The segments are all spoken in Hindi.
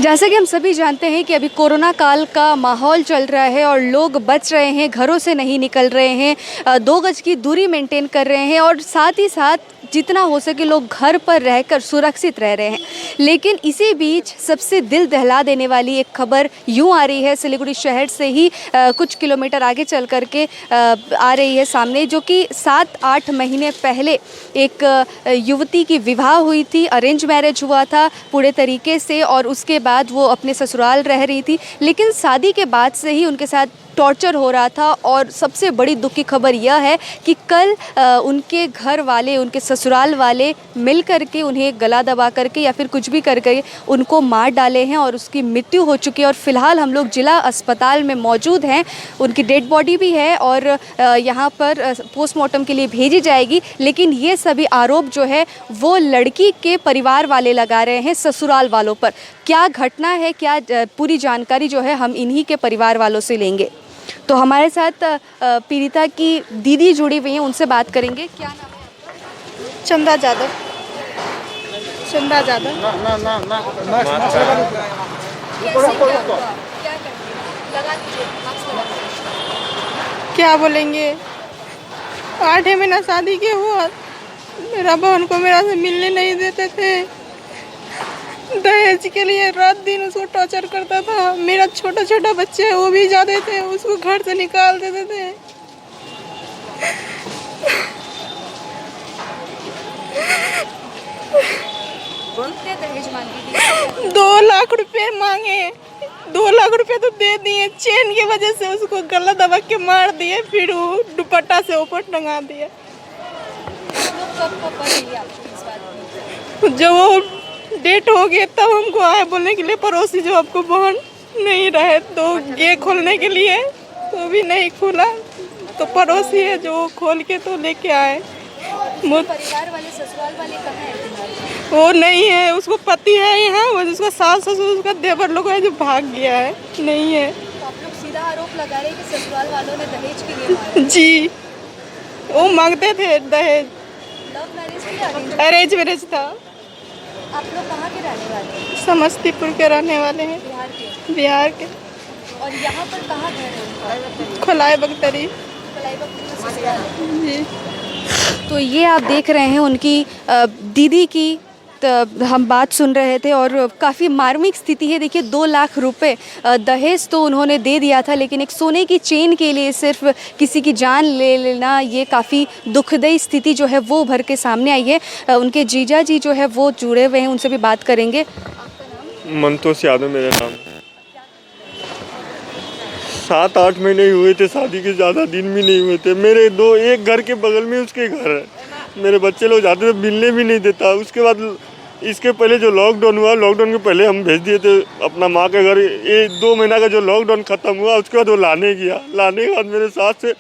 जैसा कि हम सभी जानते हैं कि अभी कोरोना काल का माहौल चल रहा है और लोग बच रहे हैं, घरों से नहीं निकल रहे हैं, 2 गज की दूरी मेंटेन कर रहे हैं और साथ ही साथ जितना हो सके लोग घर पर रहकर सुरक्षित रह रहे हैं। लेकिन इसी बीच सबसे दिल दहला देने वाली एक खबर यूं आ रही है, सिलीगुड़ी शहर से ही कुछ किलोमीटर आगे चल कर के आ रही है सामने, जो कि 7-8 महीने पहले एक युवती की विवाह हुई थी, अरेंज मैरिज हुआ था पूरे तरीके से और उसके बाद वो अपने ससुराल रह रही थी। लेकिन शादी के बाद से ही उनके साथ टॉर्चर हो रहा था और सबसे बड़ी दुख की खबर यह है कि कल उनके घर वाले, उनके ससुराल वाले मिल करके उन्हें गला दबा करके या फिर कुछ भी करके उनको मार डाले हैं और उसकी मृत्यु हो चुकी है। और फिलहाल हम लोग जिला अस्पताल में मौजूद हैं, उनकी डेड बॉडी भी है और यहाँ पर पोस्टमार्टम के लिए भेजी जाएगी। लेकिन ये सभी आरोप जो है वो लड़की के परिवार वाले लगा रहे हैं ससुराल वालों पर। क्या घटना है, क्या पूरी जानकारी जो है हम इन्हीं के परिवार वालों से लेंगे। तो हमारे साथ पीड़िता की दीदी जुड़ी हुई हैं, उनसे बात करेंगे। क्या नाम है आपका? चंदा यादव। चंदा यादव। क्या बोलेंगे, 8 महीना शादी के हुआ, मेरा बहन को मेरा से मिलने नहीं देते थे। दहेज के लिए रात दिन उसको टॉर्चर करता था। मेरा छोटा छोटा बच्चे है, वो भी जाते थे, उसको घर से निकाल देते थे। दहेज मांगी थी? 2 लाख रुपए मांगे। 2 लाख रुपए तो दे दिए। चेन की वजह से उसको गला दबा के मार दिए, फिर वो दुपट्टा से ऊपर टंगा दिए। जब वो डेट हो गई तब हमको आए बोलने के लिए पड़ोसी, जो आपको बहन नहीं रहे तो ये खोलने के लिए, तो भी नहीं खुला। तो पड़ोसी है जो खोल के तो लेके आए। परिवार वाले, ससुराल वाले कहाँ हैं? वो नहीं है, उसको पति है यहाँ, वो उसका सास ससुर, उसका देवर लोग है जो भाग गया है, नहीं है। तो आप लोग सीधा आरोप लगा रहे हैं कि ससुराल वालों ने दहेज के लिए मारा? जी, वो मांगते थे दहेज। लव मैरिज या अरेंज मैरिज था। आप लोग कहाँ के रहने वाले हैं? समस्तीपुर के रहने वाले हैं। बिहार के? बिहार के। और यहाँ पर कहाँ घर है उनका? खोलाए बख्तरी। जी। तो ये आप देख रहे हैं उनकी दीदी की हम बात सुन रहे थे और काफ़ी मार्मिक स्थिति है। देखिए 2 लाख रुपए दहेज तो उन्होंने दे दिया था, लेकिन एक सोने की चेन के लिए सिर्फ किसी की जान ले लेना, ये काफ़ी दुखदायी स्थिति जो है वो उभर के सामने आई है। उनके जीजा जी जो है वो जुड़े हुए हैं, उनसे भी बात करेंगे। मंतोष यादव मेरा नाम। 7-8 महीने ही हुए थे शादी के, ज़्यादा दिन भी नहीं हुए थे। मेरे एक घर के बगल में उसके घर है। मेरे बच्चे लोग जाते थे, मिलने भी नहीं देता। उसके बाद इसके पहले जो लॉकडाउन हुआ, लॉकडाउन के पहले हम भेज दिए थे अपना माँ के घर। ये 2 महीना का जो लॉकडाउन ख़त्म हुआ, उसके बाद वो लाने गया। लाने के बाद मेरे साथ से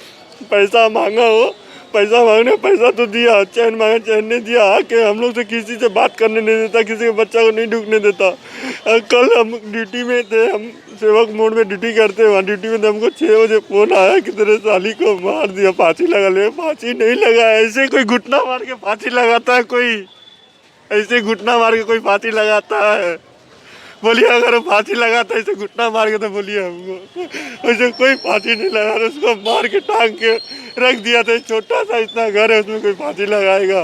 पैसा मांगा, वो पैसा मांगने पैसा तो दिया, चैन मांगा चैन नहीं दिया। आके हम लोग से किसी से बात करने नहीं देता, किसी के बच्चा को नहीं ढूंढने देता। कल हम ड्यूटी में थे, हम सेवक मोड में ड्यूटी करते हैं, वहाँ ड्यूटी में थे। हमको 6 बजे फ़ोन आया कि तेरे साली को मार दिया, फांसी लगा ले। फांसी नहीं लगा, ऐसे कोई घुटना मार के फांसी लगाता है? कोई ऐसे घुटना मार के कोई फांसी लगाता है? बोलिए, अगर फांसी लगाता है ऐसे घुटना मार के तो बोलिए हमको। वैसे कोई फांसी नहीं लगा, उसको मार के टांग के रख दिया था। छोटा सा इतना घर है, उसमें कोई फांसी लगाएगा?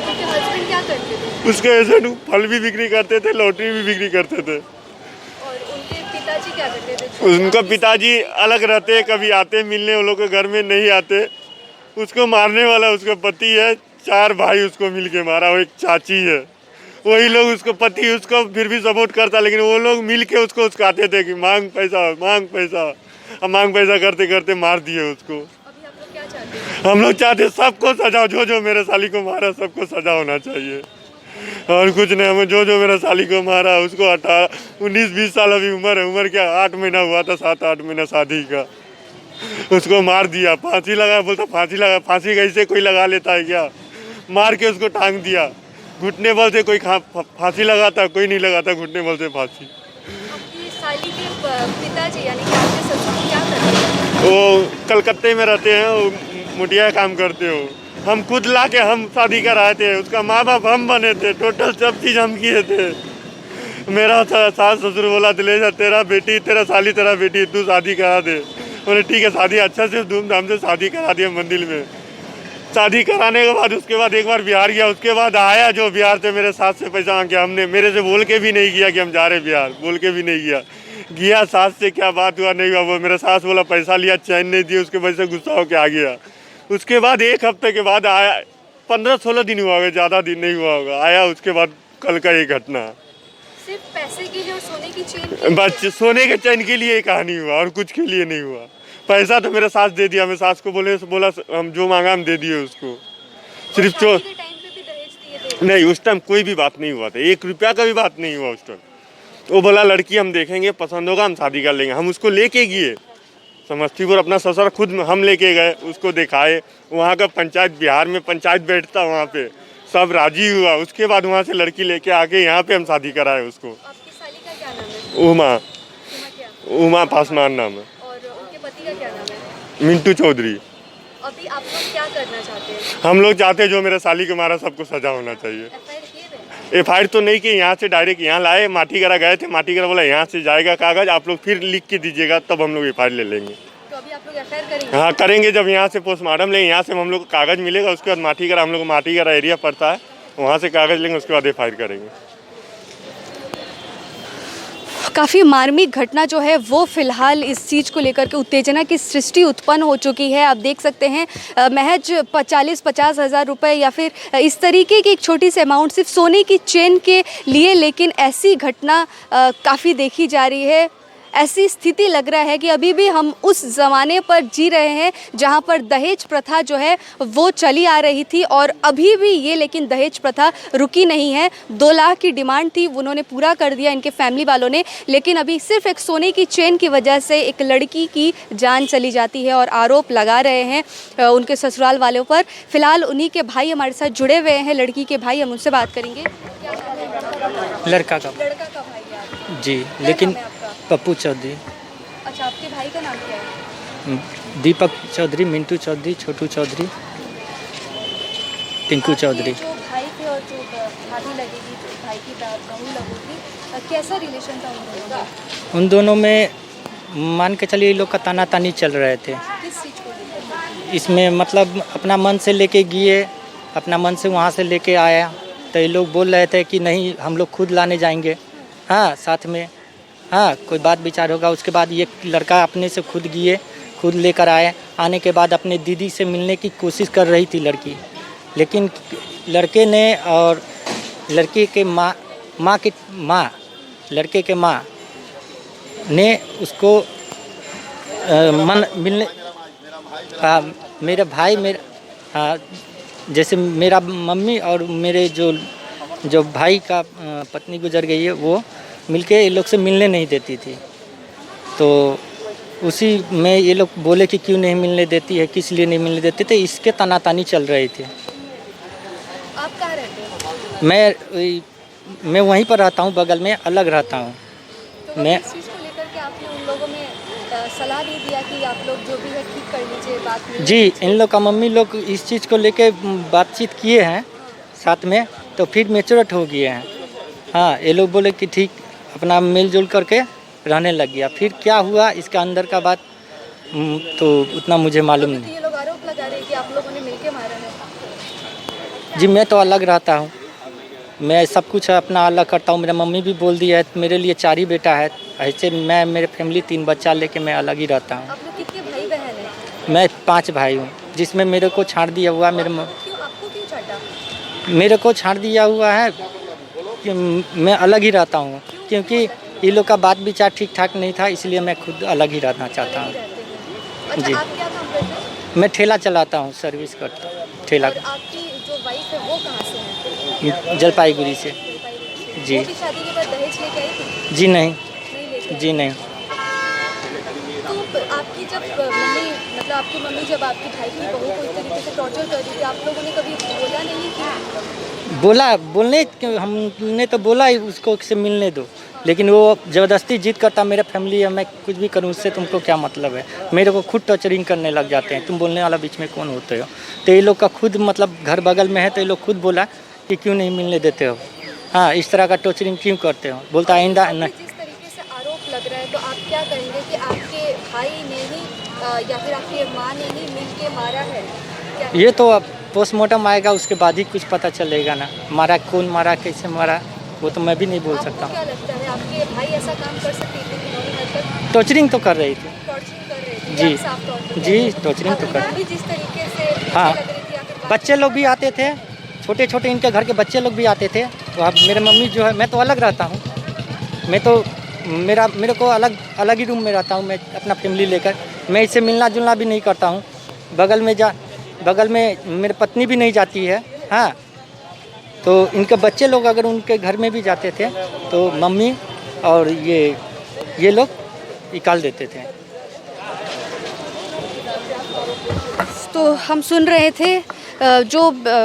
हस्बैंड क्या करते थे? उसके ऐसे फल भी बिक्री करते थे, लॉटरी भी बिक्री करते थे। और उनके पिताजी क्या करते थे? उनका पिताजी अलग रहते, कभी आते मिलने, वो लोग के घर में नहीं आते। उसको मारने वाला उसका पति है, 4 भाई उसको मिल के मारा। वो एक चाची है, वही लोग उसको पति उसको फिर भी सपोर्ट करता, लेकिन वो लोग मिल के उसको उसकाते थे कि मांग पैसा मांग पैसा। अब मांग पैसा करते करते मार दिए उसको। अभी आप लोग क्या चाहते हैं? हम लोग चाहते सबको सजा, जो जो मेरे साली को मारा सबको सजा होना चाहिए, और कुछ नहीं। हमें जो जो मेरा साली को मारा उसको 19-20 साल अभी उम्र है। उम्र क्या, 8 महीना हुआ था, 7-8 महीना शादी का। उसको मार दिया, फांसी लगा, बोलता फांसी लगा। फांसी कैसे कोई लगा लेता है क्या? मार के उसको टांग दिया। घुटने बल से कोई फांसी लगाता, कोई नहीं लगाता घुटने बल से फांसी। आपकी साली के पिताजी यानी कि आपके ससुर क्या करते हैं? वो कलकत्ते में रहते हैं, वो मुटिया काम करते हो। हम खुद ला के हम शादी कराए थे, उसका माँ बाप हम बने थे, टोटल सब चीज़ हम किए थे। मेरा सास ससुर बोला ले जा, तेरा बेटी तेरा साली तेरा बेटी, तू शादी करा दे। बोले ठीक है, शादी अच्छा से धूमधाम से शादी करा दिया मंदिर में। शादी कराने के बाद उसके बाद एक बार बिहार गया, उसके बाद आया जो बिहार से मेरे सास से पैसा मांग के, हमने मेरे से बोल के भी नहीं किया कि हम जा रहे बिहार, बोल के भी नहीं गया सास से क्या बात हुआ नहीं हुआ, वो मेरा सास बोला पैसा लिया, चैन नहीं दिया, उसके वजह से गुस्सा होकर आ गया। उसके बाद एक हफ्ते के बाद आया, 15-16 दिन हुआ होगा, ज़्यादा दिन नहीं हुआ होगा, आया। उसके बाद कल का ये घटना, सिर्फ पैसे के लिए और सोने की चेन बस सोने के चैन के लिए ये कहानी हुआ और कुछ के लिए नहीं हुआ। पैसा तो मेरा सास दे दिया, मैं सास को बोला हम जो मांगा हम दे दिए उसको। सिर्फ नहीं, उस टाइम कोई भी बात नहीं हुआ था, 1 रुपया का भी बात नहीं हुआ उस टाइम। वो बोला लड़की हम देखेंगे, पसंद होगा हम शादी कर लेंगे। हम उसको लेके गए समस्तीपुर, अपना ससुर खुद हम लेके गए, उसको दिखाए। वहाँ का पंचायत, बिहार में पंचायत बैठता, वहाँ पे सब राजी हुआ। उसके बाद वहाँ से लड़की लेके आके यहाँ पे हम शादी कराए उसको। आपकी साली का क्या नाम है? उमा पासवान नाम है। और उनके पति का क्या नाम है? मिंटू चौधरी। अभी आप लोग क्या करना चाहते हैं? हम लोग चाहते हैं जो मेरे साली के मारा सबको सजा होना चाहिए। FIR तो नहीं कि यहाँ से डायरेक्ट यहाँ लाए, माटीगरा गए थे, माटीगरा बोला यहाँ से जाएगा कागज, आप लोग फिर लिख के दीजिएगा तब हम लोग FIR ले लेंगे। तो अभी आप लोग FIR करेंगे? हाँ करेंगे, जब यहाँ से पोस्टमार्टम लेंगे, यहाँ से हम लोग को कागज मिलेगा, उसके बाद माटीगरा, हम लोग को माटीगरा एरिया पड़ता है, वहाँ से कागज लेंगे, उसके बाद FIR करेंगे। काफ़ी मार्मिक घटना जो है वो फिलहाल इस चीज़ को लेकर के उत्तेजना की सृष्टि उत्पन्न हो चुकी है। आप देख सकते हैं महज 40-50 हज़ार रुपये या फिर इस तरीके की एक छोटी सी अमाउंट सिर्फ सोने की चेन के लिए, लेकिन ऐसी घटना काफ़ी देखी जा रही है। ऐसी स्थिति लग रहा है कि अभी भी हम उस ज़माने पर जी रहे हैं जहां पर दहेज प्रथा जो है वो चली आ रही थी, और अभी भी ये लेकिन दहेज प्रथा रुकी नहीं है। 2 लाख की डिमांड थी, उन्होंने पूरा कर दिया इनके फैमिली वालों ने, लेकिन अभी सिर्फ एक सोने की चेन की वजह से एक लड़की की जान चली जाती है और आरोप लगा रहे हैं उनके ससुराल वालों पर। फिलहाल उन्हीं के भाई हमारे साथ जुड़े हुए हैं, लड़की के भाई, हम उनसे बात करेंगे। लड़का का भाई है जी, लेकिन पप्पू चौधरी। अच्छा, आपके भाई का नाम क्या है? दीपक चौधरी, मिंटू चौधरी, छोटू चौधरी, टिंकू चौधरी। जो भाई थे और जो भाभी लगेगी, जो भाई की बहू लगेगी, कैसा रिलेशन था उन दोनों का? उन दोनों में मान के चलिए लोग का ताना तानी चल रहे थे। किस चीज़ को लेकर? इसमें मतलब अपना मन से लेके गए, अपना मन से वहाँ से लेके आया, तो ये लोग बोल रहे थे कि नहीं हम लोग खुद लाने जाएंगे, हाँ साथ में, हाँ कोई बात विचार होगा। उसके बाद ये लड़का अपने से खुद गए, खुद लेकर आए। आने के बाद अपने दीदी से मिलने की कोशिश कर रही थी लड़की, लेकिन लड़के ने और लड़के के लड़के के माँ ने उसको मेरे भाई जैसे मेरा मम्मी और मेरे जो भाई का पत्नी गुजर गई है, वो मिलके ये लोग से मिलने नहीं देती थी। तो उसी में ये लोग बोले कि क्यों नहीं मिलने देती है, किस लिए नहीं मिलने देते थे, इसके तानातानी चल रही थी। आप कहाँ रहते हैं? मैं वहीं पर रहता हूँ, बगल में अलग रहता हूँ। तो मैं इस चीज़ को लेकर के आपने उन लोगों में सलाह दे दिया कि आप लोग जो भी है ठीक कर लीजिए बात में? जी, इन लोग का मम्मी लोग इस चीज़ को लेके बातचीत किए हैं साथ में, तो फिर मैच्योर हो गए हैं। हाँ, ये लोग बोले कि ठीक, अपना मिलजुल करके रहने लग गया। फिर क्या हुआ इसका अंदर का बात तो उतना मुझे मालूम नहीं। ये लोग आरोप लगा रहे हैं कि आप लोगों ने मिलके मारा है। जी, मैं तो अलग रहता हूँ, मैं सब कुछ अपना अलग करता हूँ। मेरा मम्मी भी बोल दिया है, मेरे लिए 4 ही बेटा है। ऐसे मैं मेरे फैमिली 3 बच्चा लेके मैं अलग ही रहता हूँ। आप लोग कितने भाई बहन हैं? मैं 5 भाई हूँ, जिसमें मेरे को छाड़ दिया हुआ आपको क्यों छाटा? मेरे को छाड़ दिया हुआ है कि मैं अलग ही रहता हूँ, क्योंकि ये लोग का बात विचार ठीक ठाक नहीं था, इसलिए मैं खुद अलग ही रहना चाहता हूँ। अच्छा, जी। आप क्या काम करते हैं? मैं ठेला चलाता हूँ, सर्विस करता हूँ ठेला। और आपकी जो वाइफ है वो कहाँ से है? जलपाईगुड़ी से। जी। वो भी शादी के बाद दहेज लेके आई थी? जी नहीं, नहीं लेके आई? जी नहीं। तो आपकी जब मम्मी, मतलब आपकी मम्मी जब आपकी भाई की बहू को इस तरीके से टॉर्चर कर रही थी, आप लोगों ने कभी बोला नहीं कि? बोलने हमने तो बोला ही उसको से मिलने दो, लेकिन वो ज़बरदस्ती जिद करता, मेरा फैमिली है, मैं कुछ भी करूँ, उससे तुमको क्या मतलब है। मेरे को खुद टॉर्चरिंग करने लग जाते हैं, तुम बोलने वाला बीच में कौन होते हो। तो ये लोग का खुद मतलब घर बगल में है, तो ये लोग खुद बोला कि क्यों नहीं मिलने देते हो। हाँ, इस तरह का टॉर्चरिंग क्यों करते हो? बोलता आइंदा नहीं। जिस तरीके से आरोप लग रहा है तो आप क्या कहेंगे कि आपके भाई ने ही या फिर आपकी माँ ने ही मिलके मारा है? क्या ये तो अब पोस्टमार्टम आएगा, उसके बाद ही कुछ पता चलेगा ना, मारा कौन मारा, कैसे मारा, वो तो मैं भी नहीं बोल सकता आपको क्या हूँ। लगता है आपके भाई ऐसा काम कर सकते थे? इन्होंने मतलब टॉर्चरिंग तो कर रही थी। टॉर्चरिंग कर रहे थे? जी। आप साफ तौर पे जी, कह रहे हैं। टॉर्चरिंग तो अब कर यहाँ भी जिस तरीके से हाँ। लग रही थी आखिर बच्चे लोग भी आते थे, छोटे छोटे इनके घर के बच्चे लोग भी आते थे। तो अब मेरे मम्मी जो है, मैं तो अलग रहता हूँ, मैं तो मेरे को अलग ही रूम में रहता हूँ मैं अपना फैमिली लेकर। मैं इससे मिलना जुलना भी नहीं करता हूँ। बगल में मेरी पत्नी भी नहीं जाती है। हाँ, तो इनके बच्चे लोग अगर उनके घर में भी जाते थे तो मम्मी और ये लोग निकाल देते थे। तो हम सुन रहे थे जो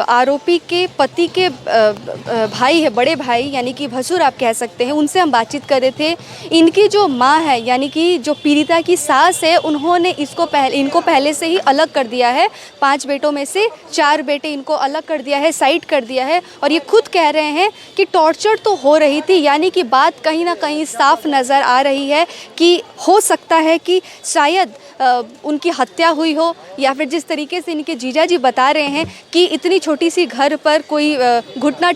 आरोपी के पति के भाई है, बड़े भाई यानी कि भसुर आप कह सकते हैं, उनसे हम बातचीत कर रहे थे। इनकी जो माँ है यानी कि जो पीड़िता की सास है, उन्होंने इनको पहले से ही अलग कर दिया है। 5 बेटों में से 4 बेटे इनको अलग कर दिया है, साइड कर दिया है। और ये खुद कह रहे हैं कि टॉर्चर तो हो रही थी, यानी कि बात कहीं ना कहीं साफ नज़र आ रही है कि हो सकता है कि शायद उनकी हत्या हुई हो, या फिर जिस तरीके से इनके जीजा जी बता रहे हैं कि इतनी छोटी सी घर पर कोई घुटना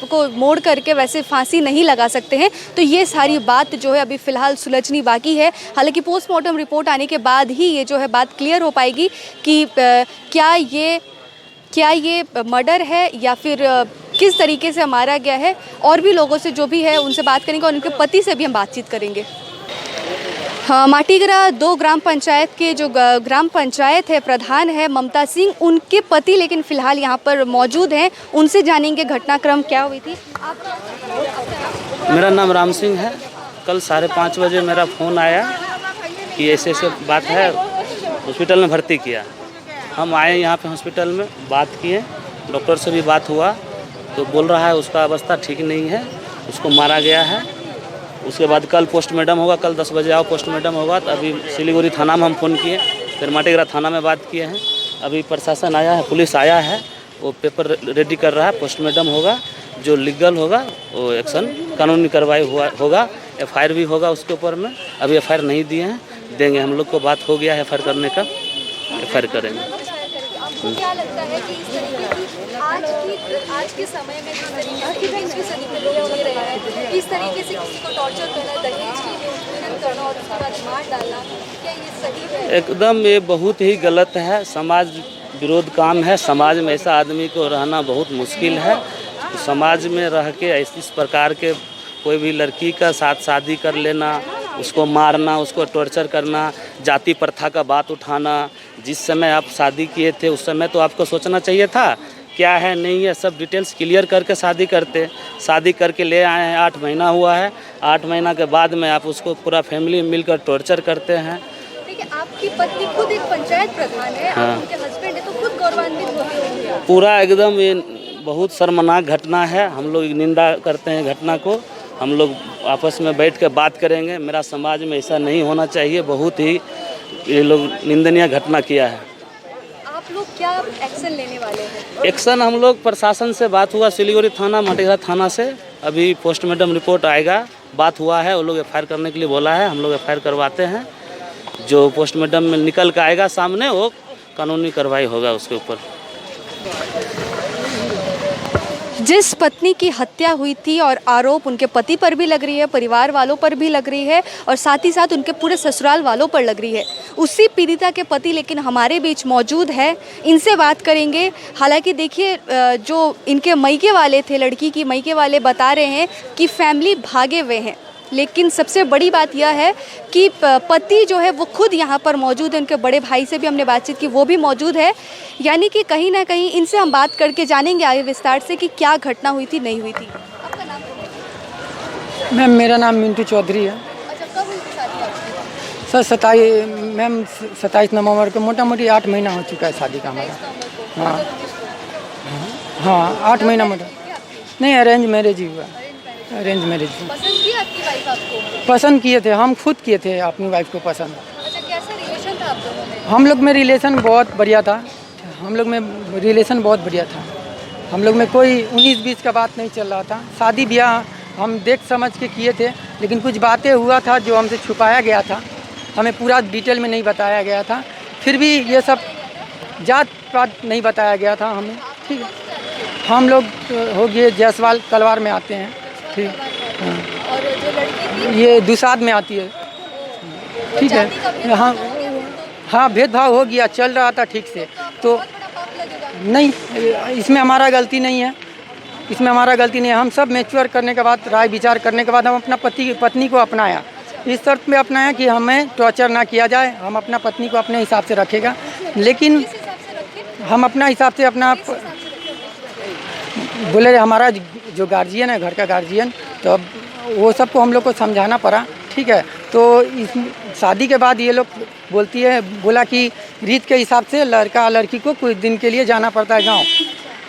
को मोड़ करके वैसे फांसी नहीं लगा सकते हैं। तो ये सारी बात जो है अभी फ़िलहाल सुलझनी बाकी है। हालांकि पोस्टमार्टम रिपोर्ट आने के बाद ही ये जो है बात क्लियर हो पाएगी कि क्या ये मर्डर है या फिर किस तरीके से मारा गया है। और भी लोगों से जो भी है उनसे बात करेंगे और उनके पति से भी हम बातचीत करेंगे। हाँ, माटीगरा 2 ग्राम पंचायत के जो ग्राम पंचायत है प्रधान है ममता सिंह, उनके पति लेकिन फ़िलहाल यहाँ पर मौजूद हैं। उनसे जानेंगे घटनाक्रम क्या हुई थी। मेरा नाम राम सिंह है। कल 5:30 बजे मेरा फ़ोन आया कि ऐसे बात है, हॉस्पिटल में भर्ती किया। हम आए यहाँ पे हॉस्पिटल में, बात किए, डॉक्टर से भी बात हुआ तो बोल रहा है उसका अवस्था ठीक नहीं है, उसको मारा गया है। उसके बाद कल पोस्टमार्टम होगा, कल 10 बजे आओ पोस्टमार्टम होगा। तो अभी सिलीगुड़ी थाना में हम फ़ोन किए, फिर माटीगरा थाना में बात किए हैं। अभी प्रशासन आया है, पुलिस आया है, वो पेपर रेडी कर रहा है। पोस्टमार्टम होगा, जो लीगल होगा वो एक्शन कानूनी कार्रवाई होगा। FIR भी होगा उसके ऊपर में। अभी FIR नहीं दिए हैं, देंगे। हम लोग को बात हो गया है FIR करने का, FIR करेंगे। आपको क्या लगता है कि इस तरीके की आज के समय में जिस तरीके की 20वीं सदी में लोग जी रहे हैं, इस तरीके से किसी को टॉर्चर करना, दहेज के लिए उत्पीड़न करना और उसके बाद मार डालना, क्या ये सही है? एकदम ये बहुत ही गलत है, समाज विरोध काम है। समाज में ऐसा आदमी को रहना बहुत मुश्किल है। समाज में रह के इस प्रकार के कोई भी लड़की का साथ शादी कर लेना, उसको मारना, उसको टॉर्चर करना, जाति प्रथा का बात उठाना। जिस समय आप शादी किए थे उस समय तो आपको सोचना चाहिए था क्या है नहीं है, सब डिटेल्स क्लियर करके शादी करते। शादी करके ले आए हैं, 8 महीना हुआ है। 8 महीना के बाद में आप उसको पूरा फैमिली मिलकर टॉर्चर करते हैं। देखिए, आपकी पत्नी खुद एक पंचायत प्रधान है, हाँ। आप उनके हस्बैंड है, तो खुद गौरवान्वित होते होंगे। पूरा एकदम ये बहुत शर्मनाक घटना है। हम लोग निंदा करते हैं घटना को। हम लोग आपस में बैठ कर बात करेंगे। मेरा समाज में ऐसा नहीं होना चाहिए। बहुत ही ये लोग निंदनीय घटना किया है। आप लोग क्या एक्शन लेने वाले हैं? एक्शन हम लोग प्रशासन से बात हुआ, सिलीगुड़ी थाना, माटीगरा थाना से। अभी पोस्टमार्टम रिपोर्ट आएगा, बात हुआ है, वो लोग FIR करने के लिए बोला है। हम लोग FIR करवाते हैं। जो पोस्टमार्टम में निकल कर आएगा सामने, वो कानूनी कार्रवाई होगा उसके ऊपर। जिस पत्नी की हत्या हुई थी और आरोप उनके पति पर भी लग रही है, परिवार वालों पर भी लग रही है और साथ ही साथ उनके पूरे ससुराल वालों पर लग रही है, उसी पीड़िता के पति लेकिन हमारे बीच मौजूद है। इनसे बात करेंगे। हालांकि देखिए, जो इनके मैके वाले थे, लड़की की मैके वाले बता रहे हैं कि फैमिली भागे हुए हैं, लेकिन सबसे बड़ी बात यह है कि पति जो है वो खुद यहाँ पर मौजूद है। उनके बड़े भाई से भी हमने बातचीत की, वो भी मौजूद है। यानी कि कहीं ना कहीं इनसे हम बात करके जानेंगे आगे विस्तार से कि क्या घटना हुई थी, नहीं हुई थी। आपका नाम? मैम, मेरा नाम मिंटू चौधरी है। अच्छा, कब हुई थी शादी आपकी? सर 27 नवंबर को, मोटा मोटी 8 महीना हो चुका है शादी का हमारा। हाँ हाँ, 8 महीना मोटा। नहीं, अरेंज मैरिज ही हुआ। Arrange marriage. पसंद की आपकी वाइफ आपको? पसंद किए थे, हम खुद किए थे अपनी वाइफ को पसंद। अच्छा, कैसा रिलेशन था आप दोनों में? हम लोग में रिलेशन बहुत बढ़िया था। हम लोग में कोई 19-20 का बात नहीं चल रहा था। शादी ब्याह हम देख समझ के किए थे, लेकिन कुछ बातें हुआ था जो हमसे छुपाया गया था, हमें पूरा डिटेल में नहीं बताया गया था। फिर भी ये सब जात पात नहीं बताया गया था हमें। ठीक है, हम लोग हो गए जायसवाल कलवार में आते हैं। ठीक, हाँ। और जो लड़की थी ये दुसाद में आती है। ठीक है, जाति का भेदभाव हाँ हो गया फिर तो हाँ, भेदभाव हो गया, चल रहा था ठीक से। तो बहुत बड़ा पाप लगेगा। नहीं, इसमें हमारा गलती नहीं है, इसमें हमारा गलती नहीं है। हम सब मैच्योर करने के बाद, राय विचार करने के बाद हम अपना पत्नी को अपनाया। इस शर्त में अपनाया कि हमें टॉर्चर ना किया जाए, हम अपना पत्नी को अपने हिसाब से रखेगा। लेकिन किस हिसाब से रखे? हम अपना हिसाब से अपना बोले, हमारा जो गार्जियन है, घर का गार्जियन, तो अब वो सबको हम लोग को समझाना पड़ा। ठीक है, तो इस शादी के बाद ये लोग बोला कि रीत के हिसाब से लड़का लड़की को कुछ दिन के लिए जाना पड़ता है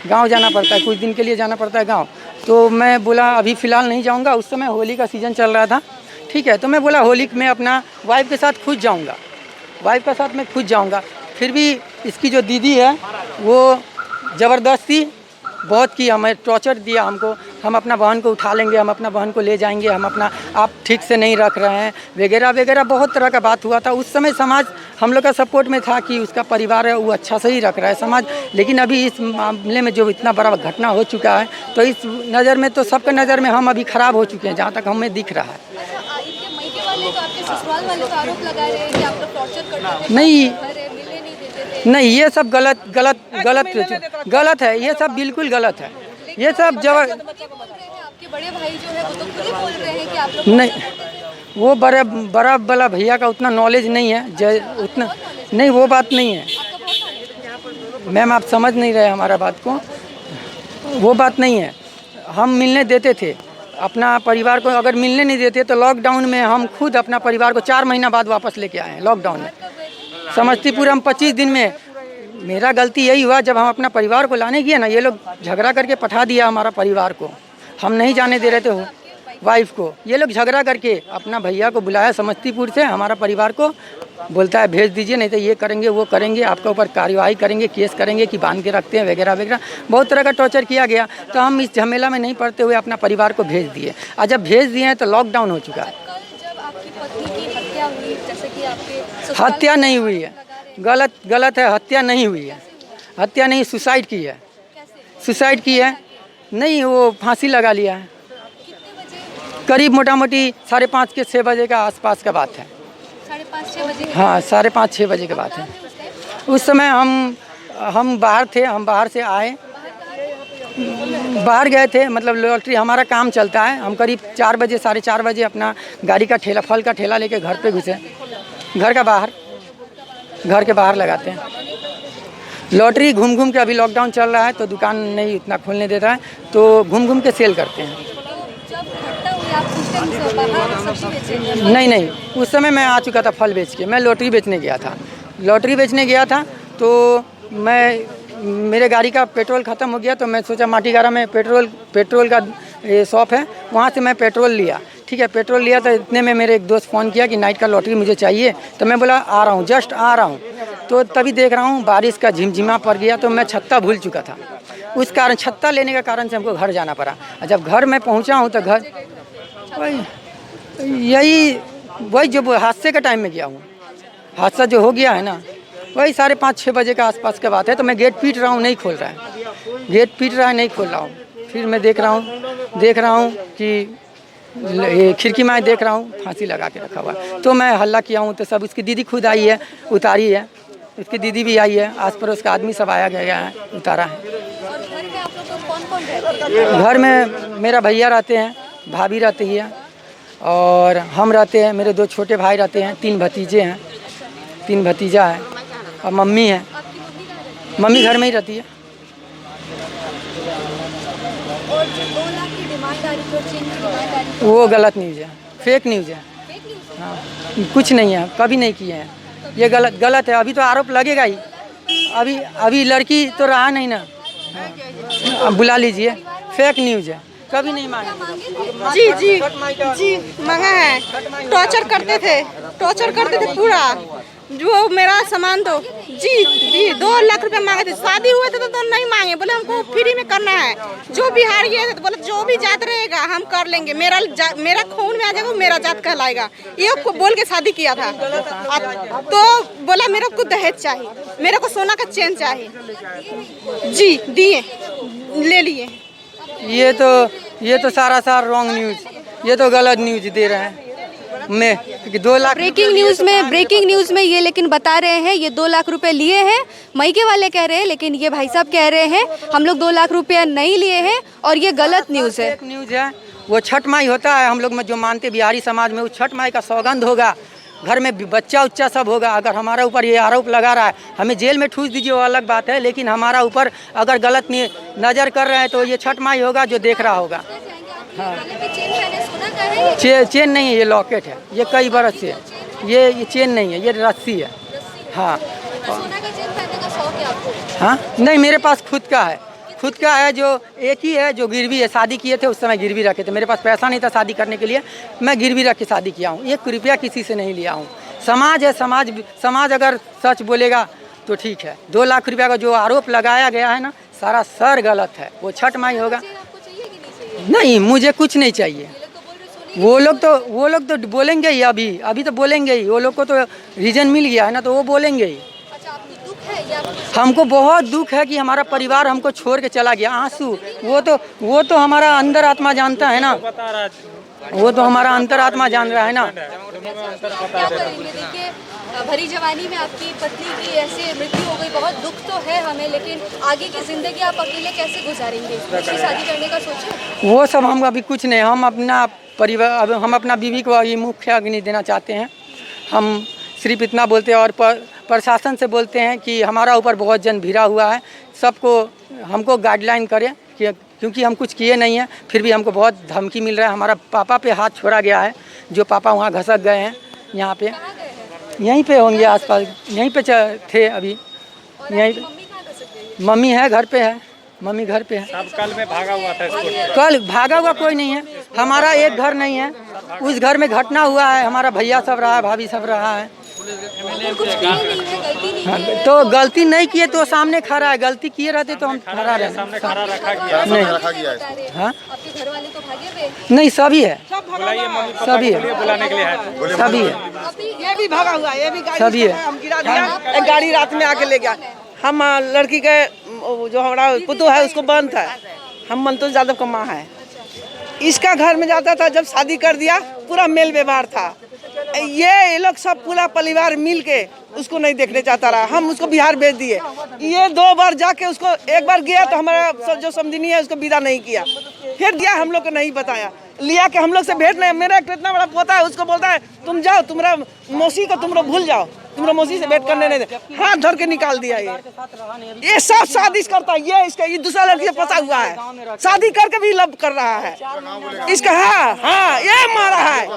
गांव जाना पड़ता है, कुछ दिन के लिए जाना पड़ता है गांव। तो मैं बोला अभी फ़िलहाल नहीं जाऊंगा। उस समय होली का सीज़न चल रहा था। ठीक है, तो मैं बोला होली में अपना वाइफ के साथ खुद जाऊंगा, वाइफ के साथ मैं खुद जाऊंगा। फिर भी इसकी जो दीदी है वो ज़बरदस्ती बहुत की, हमें टॉर्चर दिया हमको। हम अपना बहन को उठा लेंगे, हम अपना बहन को ले जाएंगे, हम अपना आप ठीक से नहीं रख रहे हैं वगैरह वगैरह, बहुत तरह का बात हुआ था। उस समय समाज हम लोग का सपोर्ट में था कि उसका परिवार है वो अच्छा से ही रख रहा है समाज। लेकिन अभी इस मामले में जो इतना बड़ा घटना हो चुका है, तो इस नज़र में, तो सबके नज़र में हम अभी ख़राब हो चुके हैं, जहाँ तक हमें दिख रहा है। अच्छा, इनके मायके वाले तो आपके ससुराल वाले तो आरोप लगा रहे हैं कि आप लोग टॉर्चर करते थे, नहीं। अरे मिलने नहीं देते थे। नहीं, ये सब गलत है, ये सब बिल्कुल गलत है। ये सब ये बोल रहे हैं आपके बड़े भाई जो है वो तो खुद ही बोल रहे हैं कि आप लोग नहीं, वो बड़ा वाला भैया का उतना नॉलेज नहीं है, उतना नहीं, वो बात नहीं है मैम, आप समझ नहीं रहे हमारा बात को। वो बात नहीं है, हम मिलने देते थे अपना परिवार को। अगर मिलने नहीं देते तो लॉकडाउन में हम खुद अपना परिवार को 4 महीना बाद वापस लेके आए हैं। लॉकडाउन में समस्तीपुर हम 25 दिन में, मेरा गलती यही हुआ जब हम अपना परिवार को लाने गए ना, ये लोग झगड़ा करके पठा दिया हमारा परिवार को। हम नहीं जाने दे रहे थे वाइफ को, ये लोग झगड़ा करके अपना भैया को बुलाया समस्तीपुर से, हमारा परिवार को बोलता है भेज दीजिए, नहीं तो ये करेंगे वो करेंगे, आपके ऊपर कार्रवाई करेंगे, केस करेंगे कि बांध के रखते हैं वगैरह वगैरह। बहुत तरह का टॉर्चर किया गया। तो हम इस झमेला में नहीं पड़ते हुए अपना परिवार को भेज दिए, और जब भेज दिए हैं तो लॉकडाउन हो चुका है। कल जब आपकी पत्नी की हत्या हुई, जैसे कि आपके ससुराल हत्या नहीं हुई है, गलत है, हत्या नहीं हुई है, हत्या नहीं, सुसाइड की है, सुसाइड की है। नहीं, वो फांसी लगा लिया है। करीब मोटा मोटी 5:30 के 6 बजे का आसपास का बात है। 5:30-6 बजे? हाँ, 5:30-6 बजे की बात है। उस समय हम बाहर थे, हम बाहर से आए, बाहर गए थे, मतलब लॉटरी हमारा काम चलता है। हम करीब 4 बजे 4:30 बजे अपना गाड़ी का ठेला, फल का ठेला लेके घर पे घुसे। घर के बाहर लगाते हैं लॉटरी। घूम के, अभी लॉकडाउन चल रहा है तो दुकान नहीं उतना खोलने देता है, तो घूम के सेल करते हैं। जब घटना हुई आप उस टाइम से बाहर सब्जी बेचे? नहीं, उस समय मैं आ चुका था फल बेच के। मैं लॉटरी बेचने गया था, तो मेरे गाड़ी का पेट्रोल ख़त्म हो गया, तो मैं सोचा माटीगारा में पेट्रोल का शॉप है, वहाँ से मैं पेट्रोल लिया। ठीक है, पेट्रोल लिया तो इतने में मेरे एक दोस्त फ़ोन किया कि नाइट का लॉटरी मुझे चाहिए। तो मैं बोला आ रहा हूँ, जस्ट आ रहा हूँ। तो तभी देख रहा हूँ बारिश का झिमझिमा पड़ गया, तो मैं छत्ता भूल चुका था। उस कारण, छत्ता लेने का कारण से हमको घर जाना पड़ा। और जब घर में पहुँचा हूँ तो घर वही जो हादसे का टाइम में गया हूँ, हादसा जो हो गया है ना, वही 5:30-6 बजे का आसपास का बात है। तो मैं गेट पीट रहा हूँ, नहीं खोल रहा है, गेट पीट रहा है, नहीं खोल रहा हूँ। फिर मैं देख रहा हूँ कि खिड़की में देख रहा हूँ फांसी लगा के रखा हुआ। तो मैं हल्ला किया हूँ, तो सब उसकी दीदी खुद आई है, उतारी है, उसकी दीदी भी आई है, आस पड़ोस का आदमी सब आया गया है, उतारा है। और घर में आप लोग कौन रहते हैं? घर में मेरा भैया रहते हैं, भाभी रहती है, और हम रहते हैं। मेरे 2 छोटे भाई रहते हैं, 3 भतीजे हैं, 3 भतीजा है, और मम्मी है। मम्मी घर में ही रहती है। और जो 2 लाख की डिमांड आ रही थी और चेन की डिमांड आ रही थी, वो गलत न्यूज़ है, फेक न्यूज़ है। हाँ, कुछ नहीं है, कभी नहीं किए हैं, ये गलत है। अभी तो आरोप लगेगा ही। अभी लड़की तो रहा नहीं ना। हाँ, बुला लीजिए, फेक न्यूज़ है, कभी नहीं मांगे। जी मांगा है। टॉर्चर करते थे पूरा। जो मेरा सामान दो जी 2 लाख रुपए मांगे थे। शादी हुए थे तो नहीं मांगे, बोले हमको फ्री में करना है। जो बिहार गए थे तो बोले जो भी जात रहेगा हम कर लेंगे, मेरा खून में आ जाएगा, मेरा जात कहलाएगा, ये बोल के शादी किया था। तो बोला मेरे को दहेज चाहिए, मेरे को सोना का चेन चाहिए जी, दिए, ले लिए। ये तो सारा रॉन्ग न्यूज़, ये तो गलत न्यूज़ दे रहे हैं। मैं 2 लाख ब्रेकिंग न्यूज़ में ये लेकिन बता रहे हैं ये 2 लाख रुपए लिए हैं, मायके वाले कह रहे हैं, लेकिन ये भाई साहब कह रहे हैं हम लोग 2 लाख रुपया नहीं लिए हैं और ये गलत न्यूज़ है। न्यूज़ है। वो छठ माई होता है हम लोग में जो मानते बिहारी समाज में, वो छठ माई का सौगंध होगा, घर में बच्चा उच्चा सब होगा। अगर हमारा ऊपर ये आरोप लगा रहा है, हमें जेल में ठूस दीजिए वो अलग बात है, लेकिन हमारा ऊपर अगर गलत नज़र कर रहे हैं तो ये छठ माई होगा जो देख रहा होगा। हाँ, चेन नहीं है, ये लॉकेट है, ये कई बरस से है, ये चेन नहीं है, ये रस्सी है। हाँ हाँ, नहीं मेरे पास खुद का है जो एक ही है जो गिरवी है। शादी किए थे उस समय गिरवी रखे थे, मेरे पास पैसा नहीं था शादी करने के लिए, मैं गिरवी रख के शादी किया हूँ। 1 रुपया किसी से नहीं लिया हूँ। समाज है, समाज अगर सच बोलेगा तो ठीक है। 2 लाख रुपया का जो आरोप लगाया गया है ना, सारा सर गलत है। वो छठ माई होगा। नहीं, मुझे कुछ नहीं चाहिए। वो लोग तो बोलेंगे ही, अभी तो बोलेंगे ही। वो लोग को तो रीजन मिल गया है ना, तो वो बोलेंगे ही। हमको बहुत दुख है कि हमारा परिवार हमको छोड़ के चला गया। आंसू वो तो हमारा अंदर आत्मा जानता है ना, वो तो हमारा अंतरात्मा जान रहा है ना। देखिए भरी जवानी में आपकी पत्नी की ऐसे मृत्यु हो गई, बहुत दुख तो है हमें, लेकिन आगे की जिंदगी आप अकेले कैसे गुजारेंगे? दूसरी शादी करने का सोचे? वो सब हम अभी कुछ नहीं, हम अपना परिवार, हम अपना बीवी को ये मुख्य अग्नि देना चाहते हैं। हम सिर्फ इतना बोलते हैं और प्रशासन से बोलते हैं कि हमारा ऊपर बहुत जन भिड़ा हुआ है, सबको हमको गाइडलाइन करें क्योंकि हम कुछ किए नहीं हैं, फिर भी हमको बहुत धमकी मिल रहा है। हमारा पापा पे हाथ छोड़ा गया है, जो पापा वहाँ घसक गए हैं। यहाँ पे यहीं पे होंगे आसपास, यहीं पे थे अभी, यहीं। मम्मी है घर पे है, मम्मी घर पे है। अब कल में भागा हुआ था इसको। कल भागा हुआ कोई नहीं है, हमारा एक घर नहीं है, उस घर में घटना हुआ है। हमारा भैया सब रहा है, भाभी सब रहा है। तो गलती नहीं किए तो सामने खड़ा है, गलती किए रहते तो हम खड़ा रहते। सामने खड़ा रखा गया है। नहीं, हाँ आपके घर वाले तो भागे हुए? नहीं, सभी है, बुलाइए मम्मी पापा सभी को, है, बुलाने के लिए है। सभी है, ये भी भागा हुआ है, ये भी गाड़ी सभी है। हम गिरा दिया, एक गाड़ी रात में आके ले गया। हम लड़की के जो हमारा पुतू है उसको बंद था, हम मंतोष यादव का माँ है। इसका घर में जाता था, जब शादी कर दिया पूरा मेल व्यवहार था। ये लोग सब पूरा परिवार मिल के उसको नहीं देखने चाहता रहा, हम उसको बिहार भेज दिए। ये 2 बार जाके उसको, एक बार गया तो हमारा जो समझनी है उसको विदा नहीं किया, फिर दिया हम लोग को नहीं बताया, लिया कि हम लोग से भेंट नहीं। मेरा एक इतना बड़ा पोता है, उसको बोलता है तुम जाओ, तुम्हारा मौसी को तुम लोग भूल जाओ, तुम लोग मौसी से भेंट करने नहीं दे। हाथ धर के निकाल दिया। ये सब साजिश करता है, ये दूसरा लड़की से फंसा हुआ है, शादी करके भी लव कर रहा है इसका। हाँ ये मारा है,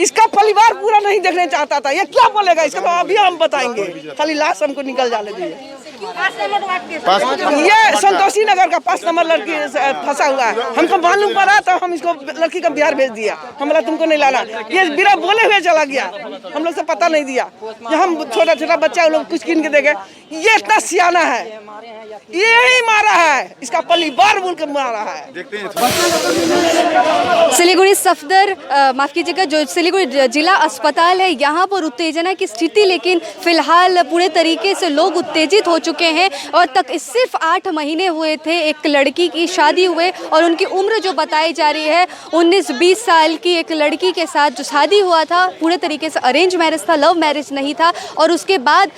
इसका परिवार पूरा नहीं देखने चाहता था। ये क्या बोलेगा इसका, तो अभी हम बताएंगे, खाली लाश हमको निकल जाने दीजिए। ये संतोषी नगर का 5 नंबर लड़की फंसा हुआ है, हमको मालूम पड़ा तो हम इसको लड़की का बिहार भेज दिया। हम बोला तुमको नहीं लाना, ये बिना बोले हुए चला गया, हम लोग से पता नहीं दिया। हम छोटा छोटा बच्चा लोग कुछ कीन के देखे, ये इतना सियाना है, यही मारा है, इसका परिवार बोल के मारा है। सिलीगुड़ी सफदर, माफ़ कीजिएगा, जो सिलीगुड़ी जिला अस्पताल है, यहाँ पर उत्तेजना की स्थिति, लेकिन फिलहाल पूरे तरीके से लोग उत्तेजित हो चुके हैं। और तक सिर्फ 8 महीने हुए थे एक लड़की की शादी हुए, और उनकी उम्र जो बताई जा रही है 19-20 साल की एक लड़की के साथ जो शादी हुआ था, पूरे तरीके से अरेंज मैरिज था, लव मैरिज नहीं था। और उसके बाद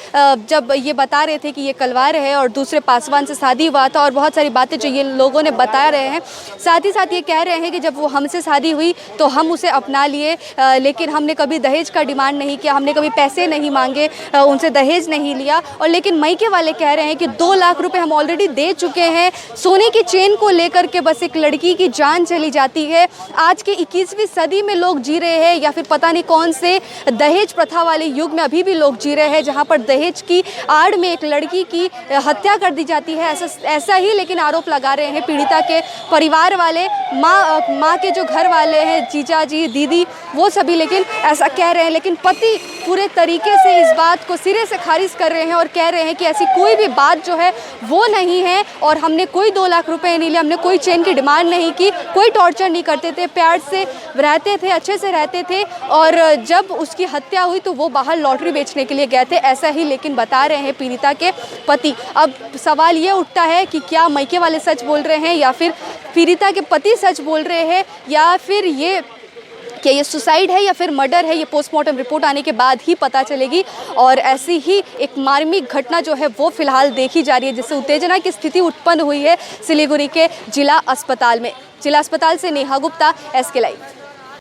जब ये बता रहे थे कि ये कलवार है और दूसरे पासवान से शादी हुआ था, और बहुत सारी बातें जो ये लोगों ने बता रहे हैं, साथ ही साथ ये कह रहे हैं कि जब वो हमसे शादी हुई तो हम उसे अपना लिए, लेकिन हमने कभी दहेज का डिमांड नहीं किया, हमने कभी पैसे नहीं मांगे, उनसे दहेज नहीं लिया। और लेकिन मायके वाले कह रहे हैं कि 2 लाख रुपए हम ऑलरेडी दे चुके हैं। सोने की चेन को लेकर के बस एक लड़की की जान चली जाती है। आज के 21वीं सदी में लोग जी रहे हैं या फिर पता नहीं कौन से दहेज प्रथा वाले युग में अभी भी लोग जी रहे हैं, जहां पर दहेज की आड़ में एक लड़की की हत्या कर दी जाती है। ऐसा ही लेकिन आरोप लगा रहे हैं पीड़िता के परिवार वाले, माँ के जो घर वाले हैं, जीजा जी, दीदी, वो सभी लेकिन ऐसा कह रहे हैं। लेकिन पति पूरे तरीके से इस बात को सिरे से खारिज कर रहे हैं और कह रहे हैं कि ऐसी कोई भी बात जो है वो नहीं है और हमने कोई 2 लाख रुपए नहीं लिए, हमने कोई चेन की डिमांड नहीं की, कोई टॉर्चर नहीं करते थे, प्यार से रहते थे, अच्छे से रहते थे। और जब उसकी हत्या हुई तो वो बाहर लॉटरी बेचने के लिए गए थे, ऐसा ही लेकिन बता रहे हैं पीड़िता के पति। अब सवाल ये उठता है कि क्या मायके वाले सच बोल रहे हैं या फिर पीड़िता के पति सच बोल रहे हैं, या फिर ये सुसाइड है या फिर मर्डर है, ये पोस्टमार्टम रिपोर्ट आने के बाद ही पता चलेगी। और ऐसी ही एक मार्मिक घटना जो है वो फिलहाल देखी जा रही है, जिससे उत्तेजना की स्थिति उत्पन्न हुई है सिलीगुड़ी के जिला अस्पताल में। जिला अस्पताल से नेहा गुप्ता, SK लाइव।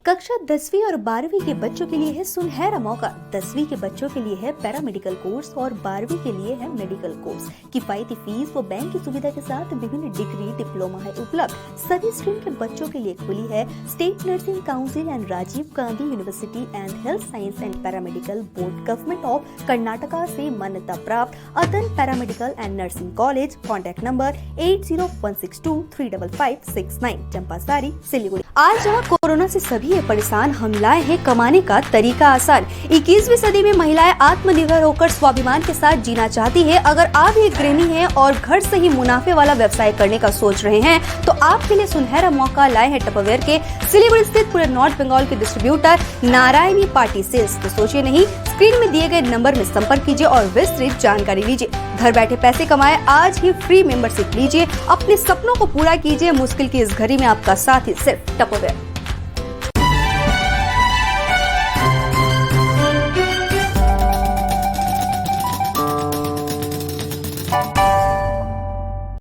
कक्षा 10वीं और 12वीं के बच्चों के लिए है सुनहरा मौका। 10वीं के बच्चों के लिए है पैरामेडिकल कोर्स और 12वीं के लिए है मेडिकल कोर्स। किफायती फीस व बैंक की सुविधा के साथ विभिन्न डिग्री डिप्लोमा है उपलब्ध। सभी स्ट्रीम के बच्चों के लिए खुली है state nursing council and Rajiv Gandhi university and health science and paramedical board government of Karnataka से मान्यता प्राप्त Adan paramedical and nursing college. Contact number 8016235569, Champasari, Siliguri. आज जहाँ कोरोना से सभी परेशान, हम लाए हैं कमाने का तरीका आसान। 21वीं सदी में महिलाएं आत्मनिर्भर होकर स्वाभिमान के साथ जीना चाहती है। अगर आप एक गृहिणी हैं और घर से ही मुनाफे वाला व्यवसाय करने का सोच रहे हैं तो आपके लिए सुनहरा मौका लाए हैं टपरवेयर के सिलीगुड़ी स्थित पूरे नॉर्थ बंगाल के डिस्ट्रीब्यूटर नारायणी पार्टी सेल्स। तो सोचिए नहीं, स्क्रीन में दिए गए नंबर में संपर्क कीजिए और विस्तृत जानकारी लीजिए। घर बैठे पैसे कमाए, आज ही फ्री मेंबरशिप लीजिए, अपने सपनों को पूरा कीजिए। मुश्किल की इस घड़ी में आपका साथ ही सिर्फ टपरवेयर।